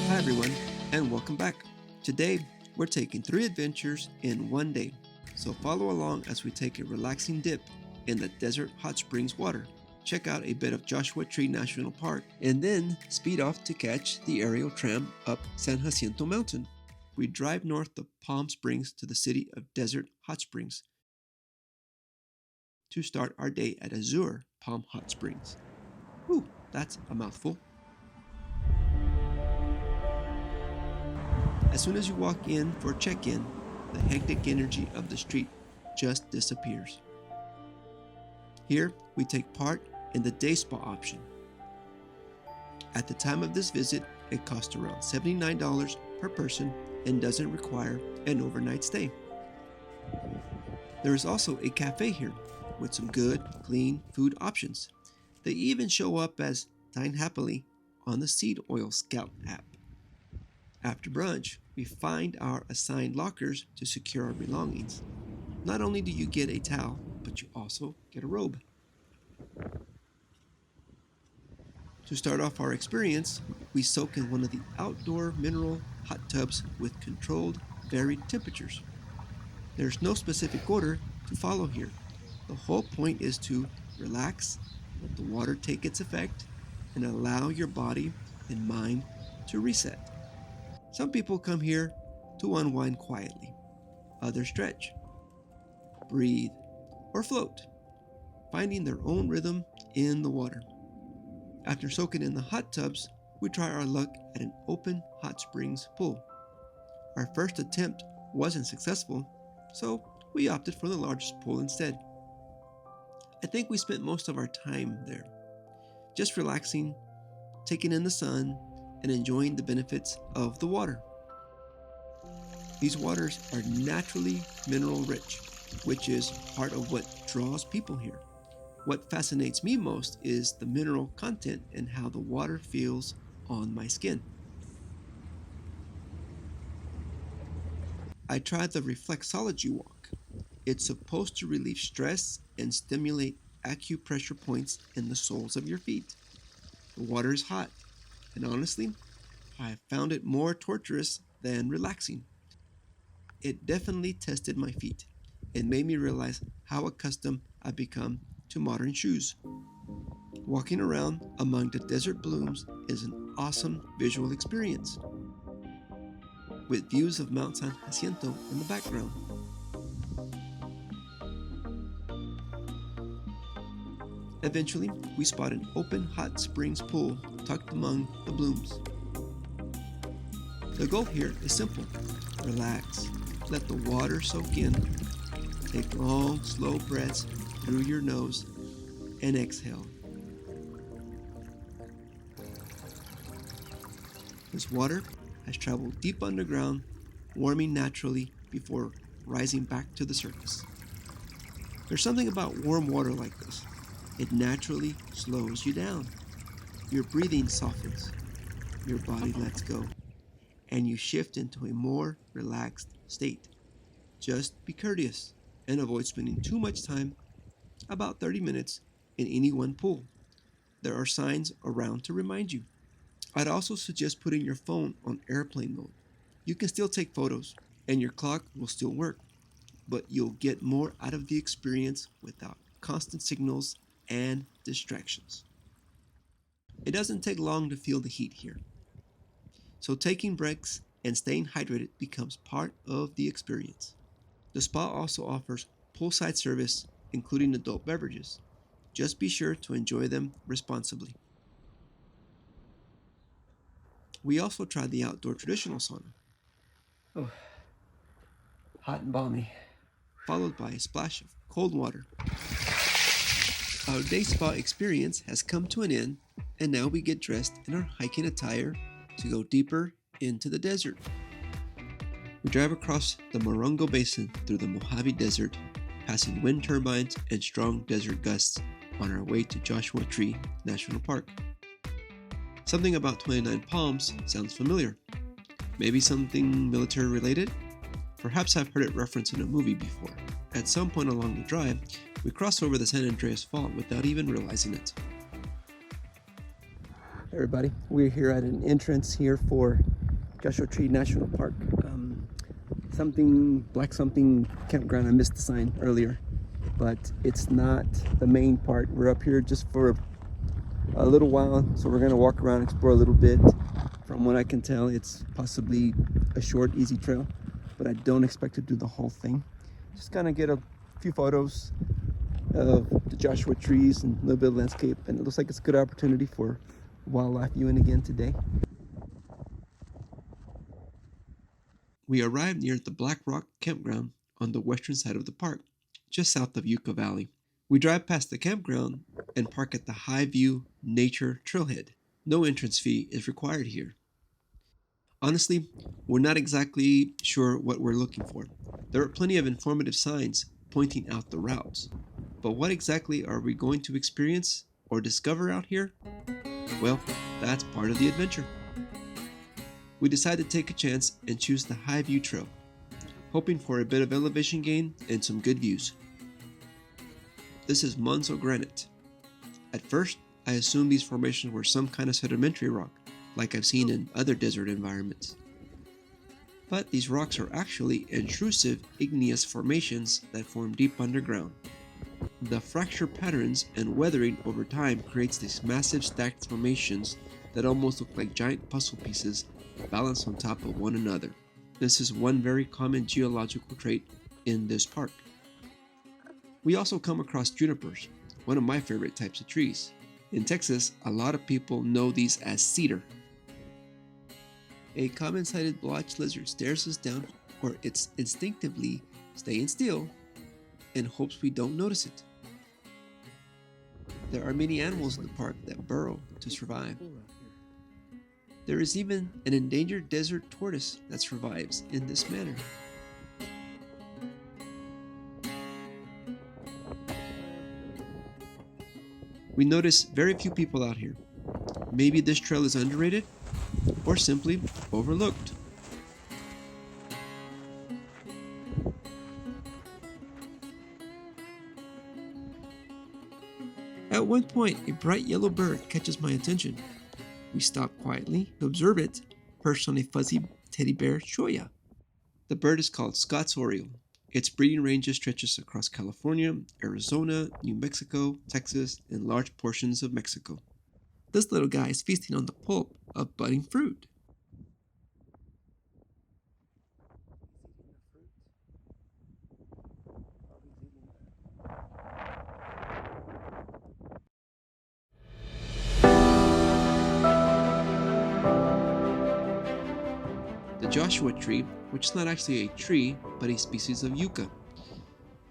Hi everyone, and welcome back. Today, we're taking 3 adventures in one day, so follow along as we take a relaxing dip in the desert hot springs water, check out a bit of Joshua Tree National Park, and then speed off to catch the aerial tram up San Jacinto Mountain. We drive north of Palm Springs to the city of Desert Hot Springs to start our day at Azure Palm Hot Springs. Whew, that's a mouthful. As soon as you walk in for check-in, the hectic energy of the street just disappears. Here, we take part in the day spa option. At the time of this visit, it costs around $79 per person and doesn't require an overnight stay. There is also a cafe here with some good, clean food options. They even show up as Dine Happily on the Seed Oil Scout app. After brunch, we find our assigned lockers to secure our belongings. Not only do you get a towel, but you also get a robe. To start off our experience, we soak in one of the outdoor mineral hot tubs with controlled, varied temperatures. There's no specific order to follow here. The whole point is to relax, let the water take its effect, and allow your body and mind to reset. Some people come here to unwind quietly. Others stretch, breathe, or float, finding their own rhythm in the water. After soaking in the hot tubs, we try our luck at an open hot springs pool. Our first attempt wasn't successful, so we opted for the largest pool instead. I think we spent most of our time there, just relaxing, taking in the sun, and enjoying the benefits of the water. These waters are naturally mineral rich, which is part of what draws people here. What fascinates me most is the mineral content and how the water feels on my skin. I tried the reflexology walk. It's supposed to relieve stress and stimulate acupressure points in the soles of your feet. The water is hot, and honestly, I found it more torturous than relaxing. It definitely tested my feet and made me realize how accustomed I've become to modern shoes. Walking around among the desert blooms is an awesome visual experience, with views of Mount San Jacinto in the background. Eventually, we spot an open hot springs pool tucked among the blooms. The goal here is simple. Relax, let the water soak in, take long, slow breaths through your nose, and exhale. This water has traveled deep underground, warming naturally before rising back to the surface. There's something about warm water like this. It naturally slows you down. Your breathing softens, your body lets go, and you shift into a more relaxed state. Just be courteous and avoid spending too much time, about 30 minutes, in any one pool. There are signs around to remind you. I'd also suggest putting your phone on airplane mode. You can still take photos, and your clock will still work, but you'll get more out of the experience without constant signals and distractions. It doesn't take long to feel the heat here, so taking breaks and staying hydrated becomes part of the experience. The spa also offers poolside service, including adult beverages. Just be sure to enjoy them responsibly. We also tried the outdoor traditional sauna. Oh, hot and balmy. Followed by a splash of cold water. Our day spa experience has come to an end, and now we get dressed in our hiking attire to go deeper into the desert. We drive across the Morongo Basin through the Mojave Desert, passing wind turbines and strong desert gusts on our way to Joshua Tree National Park. Something about 29 Palms sounds familiar. Maybe something military related? Perhaps I've heard it referenced in a movie before. At some point along the drive, we cross over the San Andreas Fault without even realizing it. Everybody, we're here at an entrance here for Joshua Tree National Park. Something campground. I missed the sign earlier, but it's not the main part. We're up here just for a little while, so we're gonna walk around, explore a little bit. From what I can tell, it's possibly a short, easy trail, but I don't expect to do the whole thing. Just gonna get a few photos of the Joshua trees and a little bit of landscape, and it looks like it's a good opportunity for wildlife viewing again today. We arrived near the Black Rock Campground on the western side of the park, just south of Yucca Valley. We drive past the campground and park at the High View Nature Trailhead. No entrance fee is required here. Honestly, we're not exactly sure what we're looking for. There are plenty of informative signs pointing out the routes. But what exactly are we going to experience or discover out here? Well, that's part of the adventure. We decided to take a chance and choose the High View Trail, hoping for a bit of elevation gain and some good views. This is Monzo Granite. At first, I assumed these formations were some kind of sedimentary rock, like I've seen in other desert environments. But these rocks are actually intrusive igneous formations that form deep underground. The fracture patterns and weathering over time creates these massive stacked formations that almost look like giant puzzle pieces balanced on top of one another. This is one very common geological trait in this park. We also come across junipers, one of my favorite types of trees. In Texas, a lot of people know these as cedar. A common-sided blotched lizard stares us down, or it's instinctively staying still and hopes we don't notice it. There are many animals in the park that burrow to survive. There is even an endangered desert tortoise that survives in this manner. We notice very few people out here. Maybe this trail is underrated or simply overlooked. At one point, a bright yellow bird catches my attention. We stop quietly to observe it, perched on a fuzzy teddy bear cholla. The bird is called Scott's Oriole. Its breeding range stretches across California, Arizona, New Mexico, Texas, and large portions of Mexico. This little guy is feasting on the pulp of budding fruit. The Joshua tree, which is not actually a tree but a species of yucca,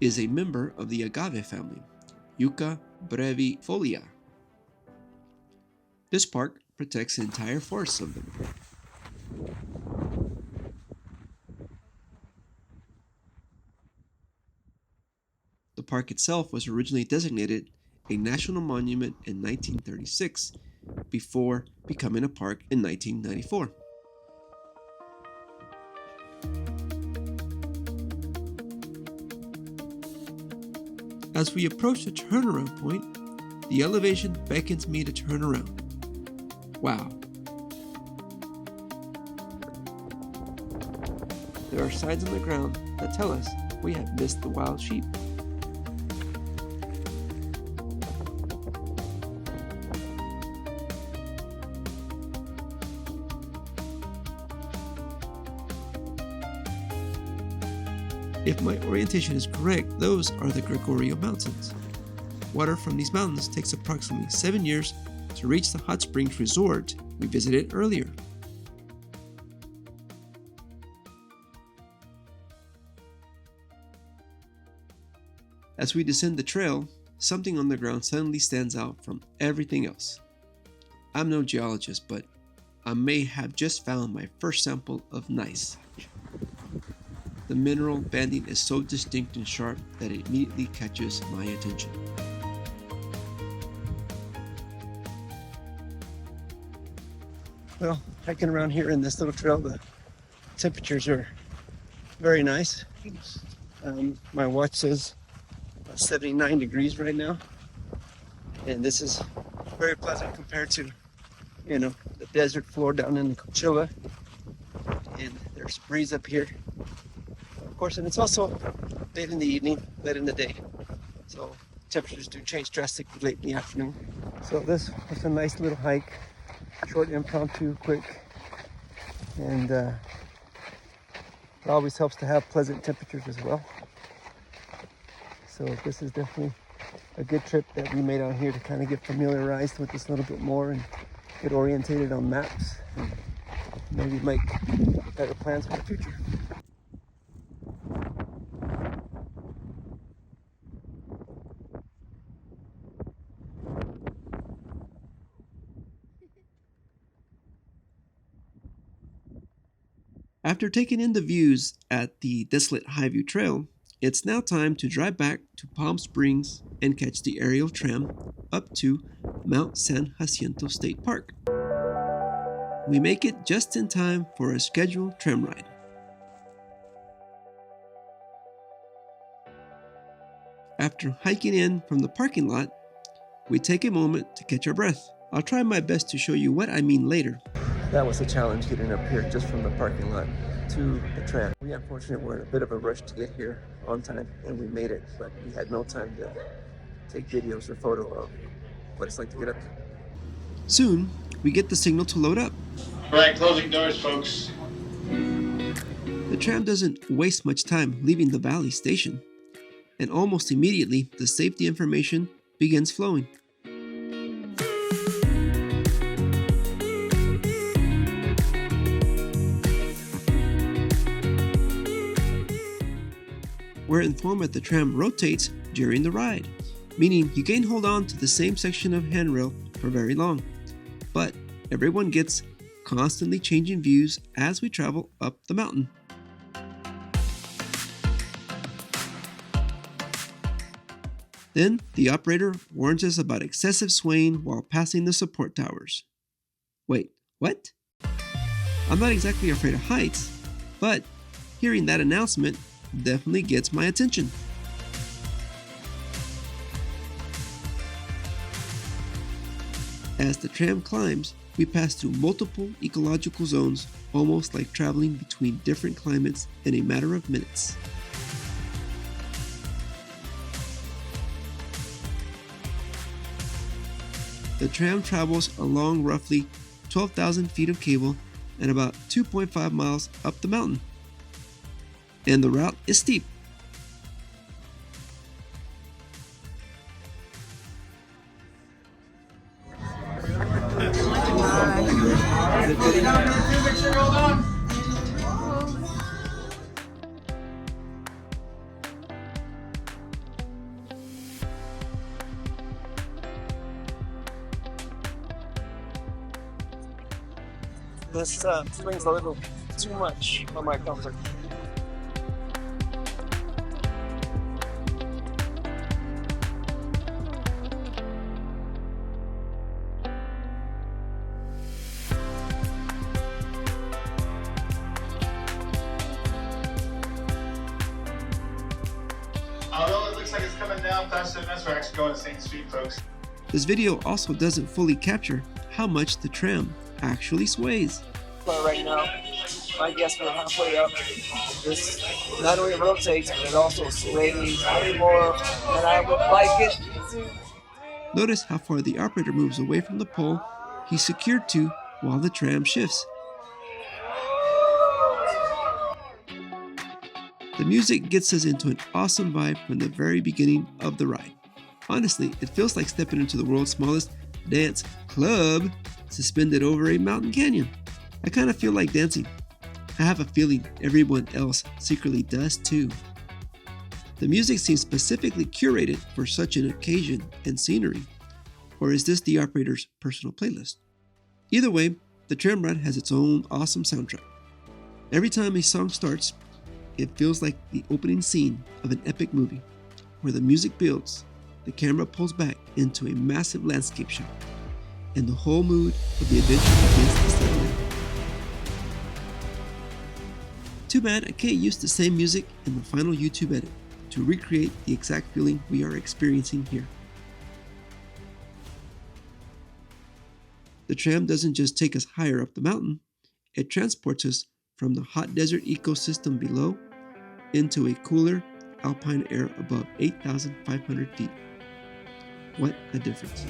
is a member of the agave family, Yucca brevifolia. This park protects entire forests of them. The park itself was originally designated a national monument in 1936 before becoming a park in 1994. As we approach the turnaround point, the elevation beckons me to turn around. Wow. There are signs on the ground that tell us we have missed the wild sheep. If my orientation is correct, those are the Gregorio Mountains. Water from these mountains takes approximately 7 years to reach the hot springs resort we visited earlier. As we descend the trail, something on the ground suddenly stands out from everything else. I'm no geologist, but I may have just found my first sample of gneiss. The mineral banding is so distinct and sharp that it immediately catches my attention. Well, hiking around here in this little trail, the temperatures are very nice. My watch says 79 degrees right now, and this is very pleasant compared to the desert floor down in Coachella, and there's a breeze up here, of course, and it's also late in the evening, late in the day, so temperatures do change drastically late in the afternoon. So this was a nice little hike, short, impromptu, quick, and it always helps to have pleasant temperatures as well. So this is definitely a good trip that we made out here to kind of get familiarized with this a little bit more and get orientated on maps and maybe make better plans for the future. After taking in the views at the desolate Highview Trail, it's now time to drive back to Palm Springs and catch the aerial tram up to Mount San Jacinto State Park. We make it just in time for a scheduled tram ride. After hiking in from the parking lot, we take a moment to catch our breath. I'll try my best to show you what I mean later. That was a challenge getting up here just from the parking lot to the tram. We unfortunately were in a bit of a rush to get here on time, and we made it, but we had no time to take videos or photo of what it's like to get up here. Soon, we get the signal to load up. All right, closing doors, folks. The tram doesn't waste much time leaving the Valley station, and almost immediately the safety information begins flowing. We're informed that the tram rotates during the ride, meaning you can't hold on to the same section of handrail for very long. But everyone gets constantly changing views as we travel up the mountain. Then the operator warns us about excessive swaying while passing the support towers. Wait, what? I'm not exactly afraid of heights, but hearing that announcement definitely gets my attention. As the tram climbs, we pass through multiple ecological zones, almost like traveling between different climates in a matter of minutes. The tram travels along roughly 12,000 feet of cable and about 2.5 miles up the mountain. And the route is steep. This swings a little too much for my comfort. Although it looks like it's coming down faster than us, we're actually going to St. Street, folks. This video also doesn't fully capture how much the tram actually sways. But right now, I guess we're halfway up. This not only rotates, but it also sways way more than I would like it to. Notice how far the operator moves away from the pole he's secured to while the tram shifts. The music gets us into an awesome vibe from the very beginning of the ride. Honestly, it feels like stepping into the world's smallest dance club suspended over a mountain canyon. I kind of feel like dancing. I have a feeling everyone else secretly does too. The music seems specifically curated for such an occasion and scenery. Or is this the operator's personal playlist? Either way, the tram ride has its own awesome soundtrack. Every time a song starts, it feels like the opening scene of an epic movie, where the music builds, the camera pulls back into a massive landscape shot, and the whole mood of the adventure begins to settle in. Too bad I can't use the same music in the final YouTube edit to recreate the exact feeling we are experiencing here. The tram doesn't just take us higher up the mountain, it transports us from the hot desert ecosystem below into a cooler alpine air above 8,500 feet. What a difference.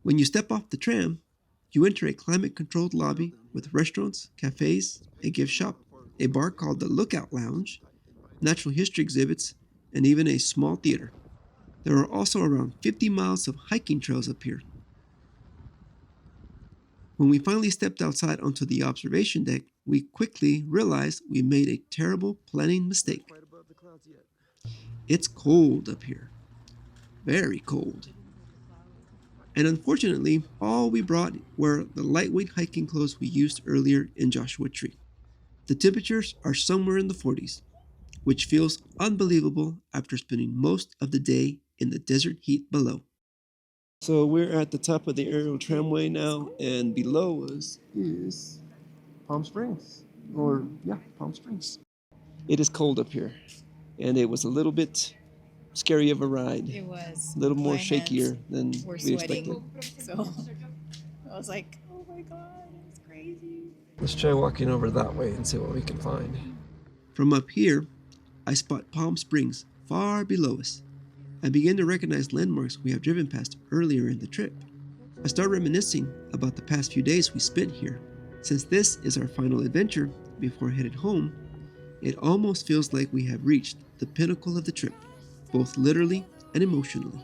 When you step off the tram, you enter a climate-controlled lobby with restaurants, cafes, a gift shop, a bar called the Lookout Lounge, natural history exhibits, and even a small theater. There are also around 50 miles of hiking trails up here. When we finally stepped outside onto the observation deck, we quickly realized we made a terrible planning mistake. It's cold up here. Very cold. And unfortunately, all we brought were the lightweight hiking clothes we used earlier in Joshua Tree. The temperatures are somewhere in the 40s, which feels unbelievable after spending most of the day in the desert heat below. So we're at the top of the aerial tramway now, and below us is Palm Springs. Palm Springs. It is cold up here, and it was a little bit scary of a ride. It was. A little more My shakier hands than were we expected. sweating. So I was like, oh my God, it's crazy. Let's try walking over that way and see what we can find. From up here, I spot Palm Springs far below us. I begin to recognize landmarks we have driven past earlier in the trip. I start reminiscing about the past few days we spent here. Since this is our final adventure before headed home, it almost feels like we have reached the pinnacle of the trip, both literally and emotionally.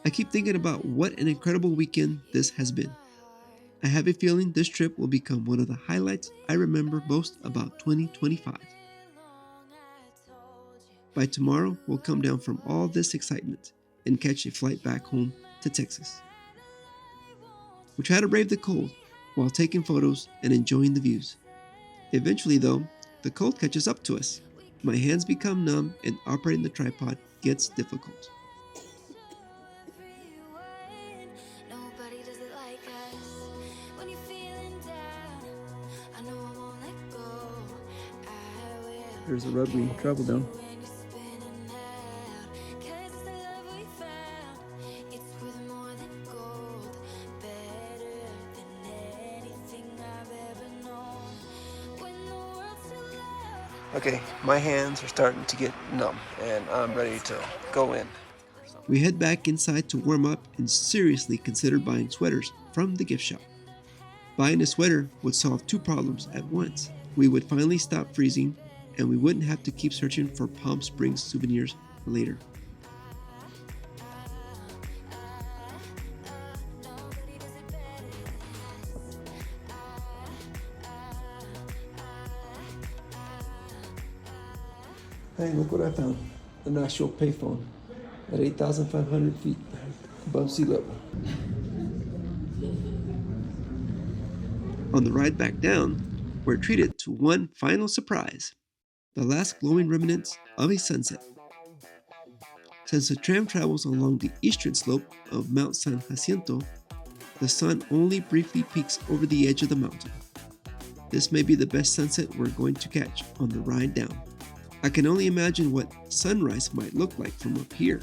I keep thinking about what an incredible weekend this has been. I have a feeling this trip will become one of the highlights I remember most about 2025. By tomorrow, we'll come down from all this excitement and catch a flight back home to Texas. We try to brave the cold while taking photos and enjoying the views. Eventually, though, the cold catches up to us. My hands become numb and operating the tripod gets difficult. There's a road we travel down. Okay, my hands are starting to get numb, and I'm ready to go in. We head back inside to warm up and seriously consider buying sweaters from the gift shop. Buying a sweater would solve two problems at once. We would finally stop freezing, and we wouldn't have to keep searching for Palm Springs souvenirs later. Hey, look what I found. The Nashville payphone at 8,500 feet above sea level. On the ride back down, we're treated to one final surprise. The last glowing remnants of a sunset. Since the tram travels along the eastern slope of Mount San Jacinto, the sun only briefly peeks over the edge of the mountain. This may be the best sunset we're going to catch on the ride down. I can only imagine what sunrise might look like from up here.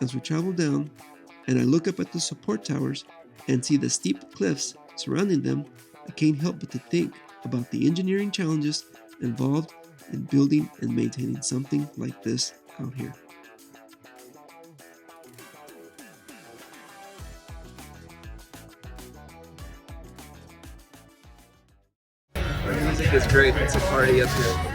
As we travel down, and I look up at the support towers and see the steep cliffs surrounding them, I can't help but to think about the engineering challenges involved in building and maintaining something like this out here. The music is great. It's a party up here.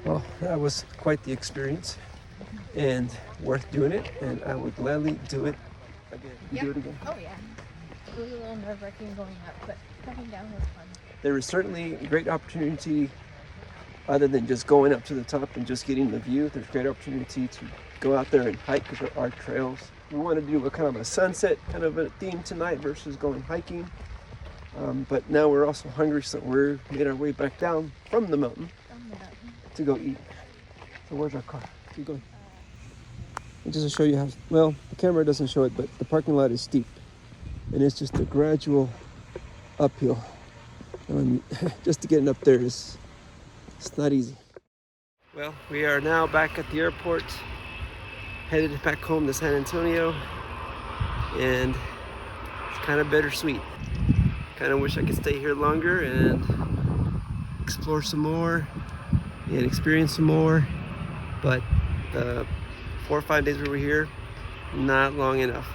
Well, that was quite the experience. and worth doing it, and I would gladly do it again. You do it again? Oh yeah. It was a little nerve-wracking going up, but coming down was fun. There is certainly a great opportunity, other than just going up to the top and just getting the view. There's great opportunity to go out there and hike because there are trails. We want to do a kind of a sunset kind of a theme tonight versus going hiking. But now we're also hungry, so we're made our way back down from the mountain to go eat. So where's our car? Keep going. It doesn't show you how, well, the camera doesn't show it, but the parking lot is steep. And it's just a gradual uphill. Just to get up there it's not easy. Well, we are now back at the airport, headed back home to San Antonio, and it's kind of bittersweet. Kind of wish I could stay here longer and explore some more and experience some more, but the 4 or 5 days we were here, not long enough.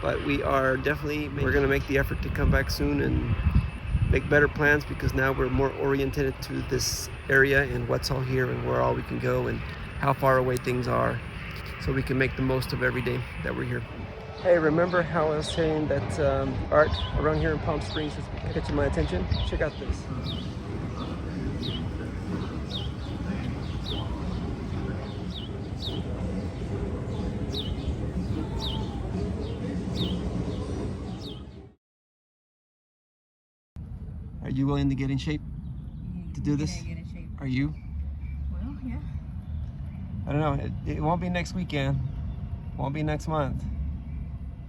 But we are definitely, we're gonna make the effort to come back soon and make better plans, because now we're more oriented to this area and what's all here and where all we can go and how far away things are, so we can make the most of every day that we're here. Hey, remember how I was saying that art around here in Palm Springs is catching my attention? Check out this. Are you willing to get in shape to do this? Get in shape. Are you? Well, yeah. I don't know. It won't be next weekend. Won't be next month.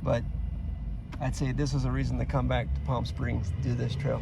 But I'd say this was a reason to come back to Palm Springs to do this trail.